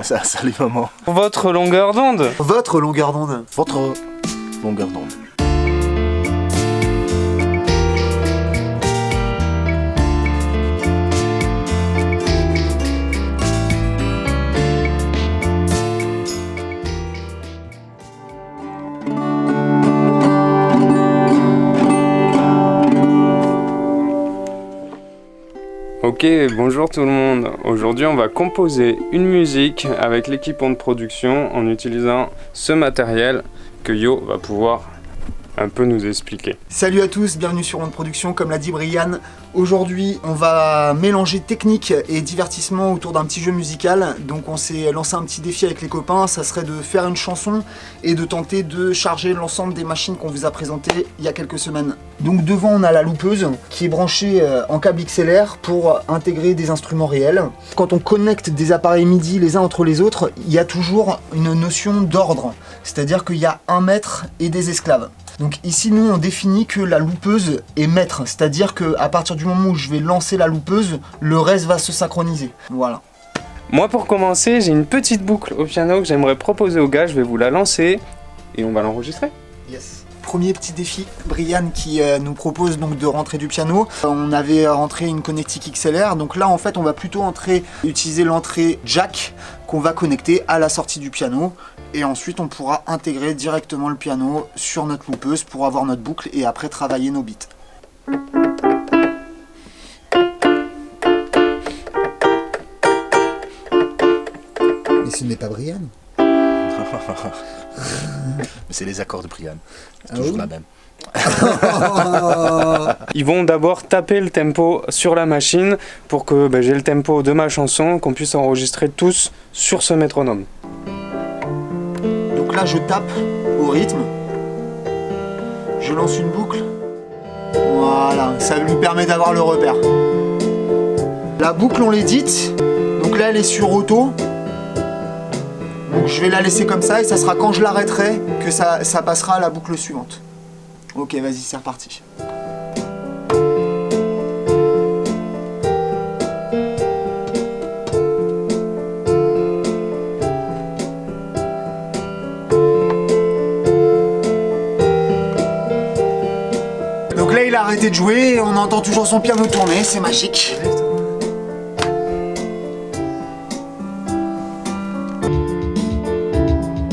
Salut maman. Votre longueur d'onde. Votre longueur d'onde. Votre longueur d'onde. Ok, bonjour tout le monde. Aujourd'hui, on va composer une musique avec l'équipement de production en utilisant ce matériel que Yo va pouvoir un peu nous expliquer. Salut à tous, bienvenue sur Onde Production, comme l'a dit Brian. Aujourd'hui, on va mélanger technique et divertissement autour d'un petit jeu musical. Donc on s'est lancé un petit défi avec les copains, ça serait de faire une chanson et de tenter de charger l'ensemble des machines qu'on vous a présentées il y a quelques semaines. Donc devant, on a la loupeuse qui est branchée en câble XLR pour intégrer des instruments réels. Quand on connecte des appareils MIDI les uns entre les autres, il y a toujours une notion d'ordre, c'est-à-dire qu'il y a un maître et des esclaves. Donc ici, nous, on définit que la loupeuse est maître, c'est-à-dire qu'à partir du moment où je vais lancer la loupeuse, le reste va se synchroniser. Voilà. Moi, pour commencer, j'ai une petite boucle au piano que j'aimerais proposer aux gars. Je vais vous la lancer et on va l'enregistrer. Yes. Premier petit défi, Brian qui nous propose donc de rentrer du piano. On avait rentré une connectique XLR, donc là en fait on va plutôt utiliser l'entrée jack qu'on va connecter à la sortie du piano et ensuite on pourra intégrer directement le piano sur notre loupeuse pour avoir notre boucle et après travailler nos beats. Mais ce n'est pas Brian. Mais c'est les accords de Brian. C'est toujours la même. Ils vont d'abord taper le tempo sur la machine pour que j'ai le tempo de ma chanson, qu'on puisse enregistrer tous sur ce métronome. Donc là je tape au rythme, je lance une boucle, voilà, ça lui permet d'avoir le repère. La boucle on l'édite, donc là elle est sur auto. Donc je vais la laisser comme ça et ça sera quand je l'arrêterai que ça passera à la boucle suivante. Ok, vas-y, c'est reparti. Donc là il a arrêté de jouer et on entend toujours son piano tourner, c'est magique.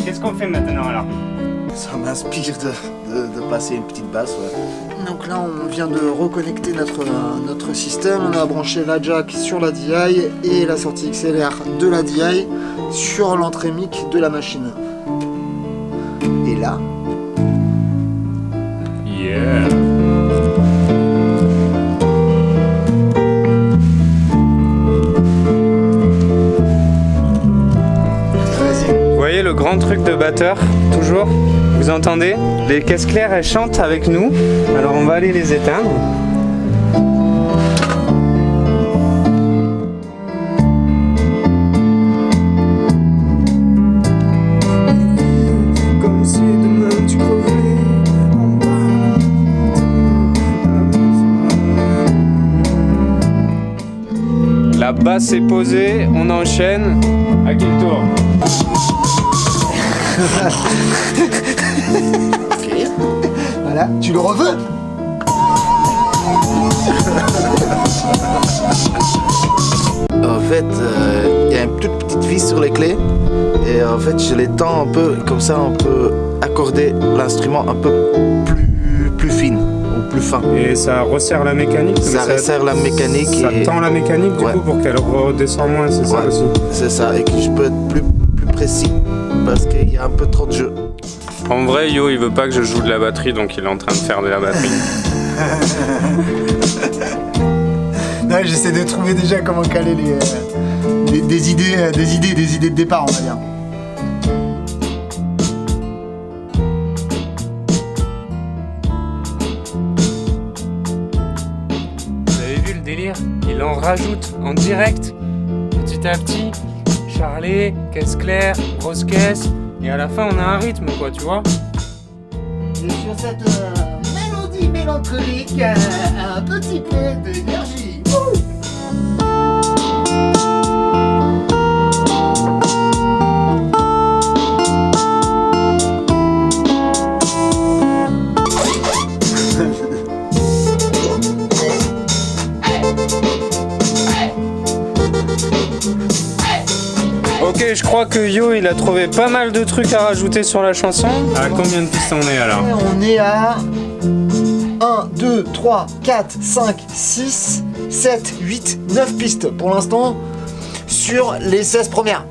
Qu'est-ce qu'on fait maintenant alors? Ça m'inspire de passer une petite basse. Ouais. Donc là on vient de reconnecter notre système, on a branché la jack sur la DI et la sortie XLR de la DI sur l'entrée mic de la machine. Et là... Yeah. Vous voyez le grand truc de batteur, toujours? Vous entendez? Les caisses claires, elles chantent avec nous. Alors on va aller les éteindre. Comme si demain tu crevais en bas. La basse est posée, on enchaîne. À quel tour? Ok. Voilà, tu le reveux? En fait, il y a une toute petite vis sur les clés. Et en fait, je les tends un peu, comme ça on peut accorder l'instrument un peu plus fine ou plus fin. Et ça resserre la mécanique. Ça resserre la mécanique. Ça et... tend la mécanique du Ouais. coup pour qu'elle redescende moins, c'est ça Ouais, aussi. c'est ça, et que je peux être plus précis parce qu'il y a un peu trop de jeu. En vrai, Yo, il veut pas que je joue de la batterie, donc il est en train de faire de la batterie. Non, j'essaie de trouver déjà comment caler des idées de départ, on va dire. Vous avez vu le délire? Il en rajoute en direct, petit à petit. Charlet, caisse claire, grosse caisse, et à la fin on a un rythme quoi, tu vois. Et sur cette mélodie mélancolique, un petit peu d'énergie. Ok, je crois que Yo il a trouvé pas mal de trucs à rajouter sur la chanson. À combien de pistes on est alors? On est à 1, 2, 3, 4, 5, 6, 7, 8, 9 pistes pour l'instant sur les 16 premières.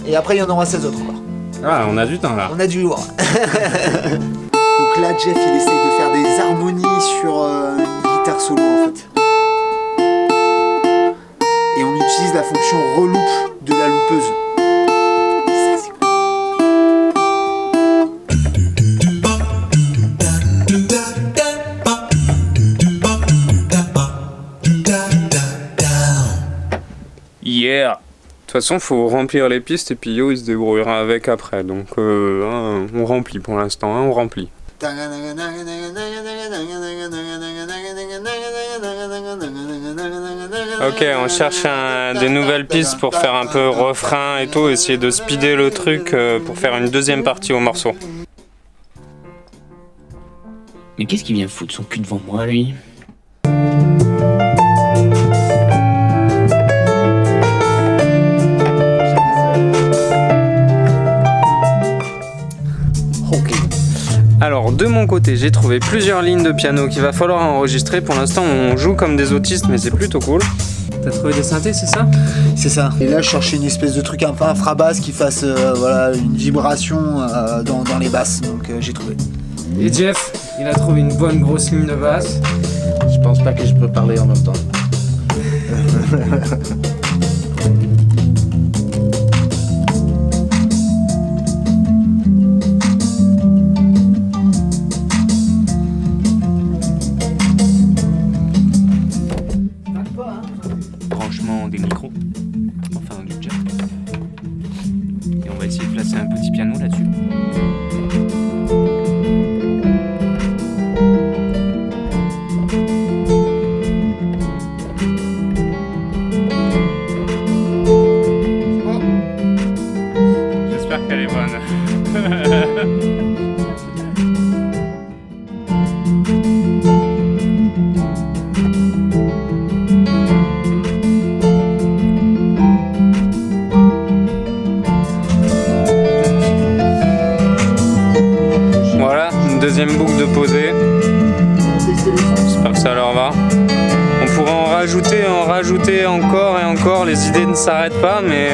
Et après il y en aura 16 autres encore. Ah, on a du temps là. On a du lourd. Donc là Jeff il essaye de faire des harmonies sur une guitare solo en fait. Et on utilise la fonction reloop de la loupeuse. Ça c'est cool. Yeah. De toute façon, faut remplir les pistes et puis Yo il se débrouillera avec après. Donc on remplit pour l'instant, on remplit. Ok, on cherche des nouvelles pistes pour faire un peu refrain et tout, essayer de speeder le truc pour faire une deuxième partie au morceau. Mais qu'est-ce qu'il vient foutre son cul devant moi, lui? Alors de mon côté j'ai trouvé plusieurs lignes de piano qu'il va falloir enregistrer. Pour l'instant on joue comme des autistes mais c'est plutôt cool. T'as trouvé des synthés, c'est ça? C'est ça. Et là je cherchais une espèce de truc un peu infrabasse qui fasse voilà, une vibration dans les basses. Donc j'ai trouvé. Et Jeff, il a trouvé une bonne grosse ligne de basse. Je pense pas que je peux parler en même temps. Branchement des micros, enfin du jack. Et on va essayer de placer un petit piano là-dessus. J'espère qu'elle est bonne. Deuxième boucle de posée. J'espère que ça leur va. On pourrait en rajouter encore et encore. Les idées ne s'arrêtent pas, mais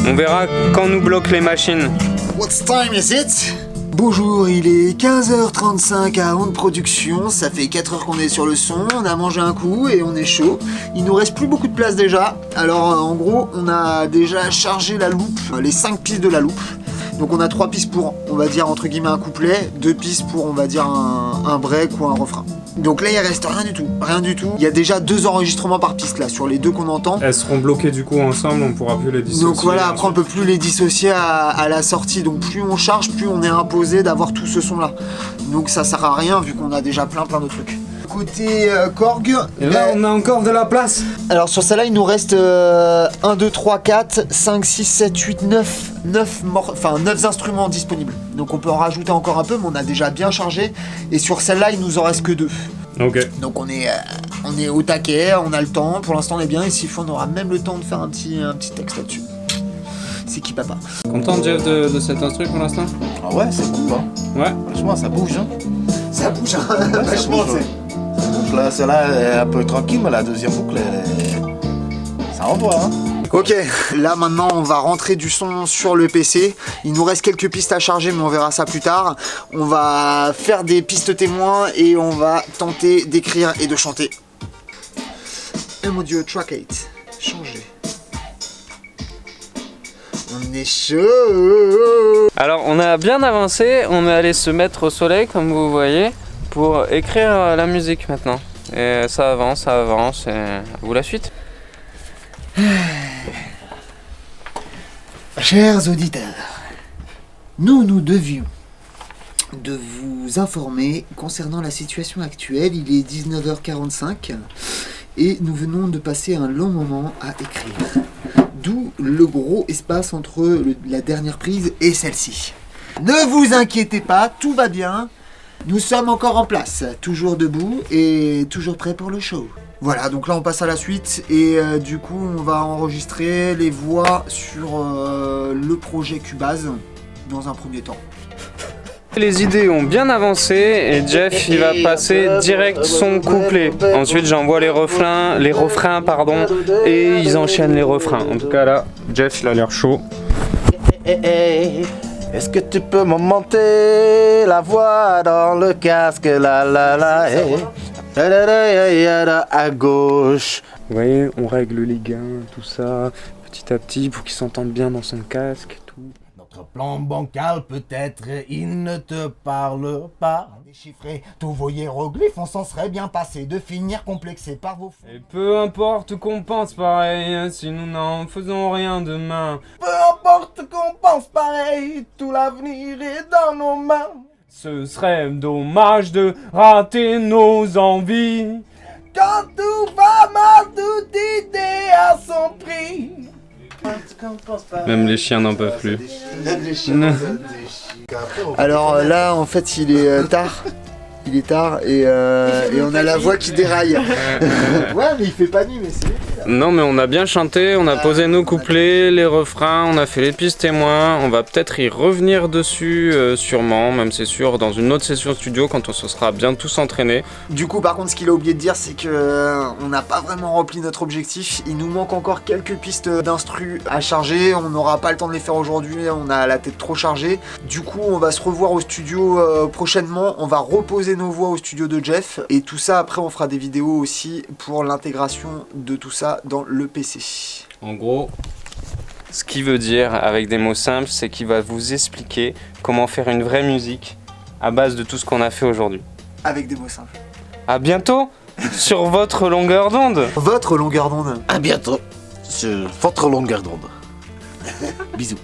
on verra quand nous bloquent les machines. What time is it? Bonjour, il est 15h35 à Onde Production, ça fait 4 heures qu'on est sur le son, on a mangé un coup et on est chaud. Il nous reste plus beaucoup de place déjà, alors en gros on a déjà chargé la loupe, les 5 pistes de la loupe. Donc on a 3 pistes pour, on va dire entre guillemets un couplet, 2 pistes pour on va dire un break ou un refrain. Donc là il reste rien du tout. Il y a déjà 2 enregistrements par piste là, sur les 2 qu'on entend. Elles seront bloquées du coup ensemble, on pourra plus les dissocier. Donc voilà, après on peut plus les dissocier à la sortie. Donc plus on charge, plus on est imposé d'avoir tout ce son là. Donc ça sert à rien vu qu'on a déjà plein de trucs. Côté Korg. Et là on a encore de la place. Alors sur celle-là il nous reste 1, 2, 3, 4, 5, 6, 7, 8, 9 instruments disponibles. Donc on peut en rajouter encore un peu mais on a déjà bien chargé. Et sur celle-là il nous en reste que 2. Ok. Donc on est au taquet, on a le temps, pour l'instant on est bien. Et s'il faut on aura même le temps de faire un petit texte là-dessus. C'est qui papa? Content Jeff de cet instru pour l'instant? Ah ouais, c'est cool hein. Ouais. Franchement ça bouge hein. Ça bouge hein. Ouais, Vachement, ça bouge, ouais. Donc là, celle-là est un peu tranquille, mais la deuxième boucle, ça envoie. Hein. Ok, là maintenant on va rentrer du son sur le PC. Il nous reste quelques pistes à charger, mais on verra ça plus tard. On va faire des pistes témoins et on va tenter d'écrire et de chanter. Et mon dieu, track 8, changer. On est chaud. Alors on a bien avancé, on est allé se mettre au soleil comme vous voyez pour écrire la musique maintenant. Et ça avance et à vous la suite. Chers auditeurs, nous devions de vous informer concernant la situation actuelle. Il est 19h45 et nous venons de passer un long moment à écrire. D'où le gros espace entre la dernière prise et celle-ci. Ne vous inquiétez pas, tout va bien. Nous sommes encore en place, toujours debout et toujours prêts pour le show. Voilà, donc là on passe à la suite et du coup on va enregistrer les voix sur le projet Cubase dans un premier temps. Les idées ont bien avancé et Jeff il va passer direct son couplet. Ensuite j'envoie les refrains et ils enchaînent les refrains. En tout cas là, Jeff il a l'air chaud. Est-ce que tu peux monter la voix dans le casque, à gauche. Vous voyez, on règle les gains, tout ça, petit à petit pour qu'il s'entende bien dans son casque, tout. Notre plan bancal peut-être, il ne te parle pas. Déchiffrer tous vos hiéroglyphes, on s'en serait bien passé de finir complexé par vos fautes. Et peu importe qu'on pense pareil, si nous n'en faisons rien demain. Peu importe qu'on pense pareil, tout l'avenir est dans nos mains. Ce serait dommage de rater nos envies. Quand tout va mal, toute idée a son prix. Même les chiens n'en peuvent plus. Alors là en fait il est tard. Il est tard et on a la voix qui déraille. Ouais mais il fait pas nuit mais c'est... Non mais on a bien chanté, on a posé nos couplets, les refrains, on a fait les pistes témoins, on va peut-être y revenir dessus sûrement, même c'est sûr, dans une autre session studio quand on se sera bien tous entraînés. Du coup par contre ce qu'il a oublié de dire c'est que on n'a pas vraiment rempli notre objectif. Il nous manque encore quelques pistes d'instru à charger, on n'aura pas le temps de les faire aujourd'hui, on a la tête trop chargée. Du coup on va se revoir au studio prochainement, on va reposer nos voix au studio de Jeff et tout ça après on fera des vidéos aussi pour l'intégration de tout ça dans le PC. En gros, ce qu'il veut dire avec des mots simples, c'est qu'il va vous expliquer comment faire une vraie musique à base de tout ce qu'on a fait aujourd'hui. Avec des mots simples. À bientôt sur votre longueur d'onde. Votre longueur d'onde. À bientôt sur votre longueur d'onde. Bisous.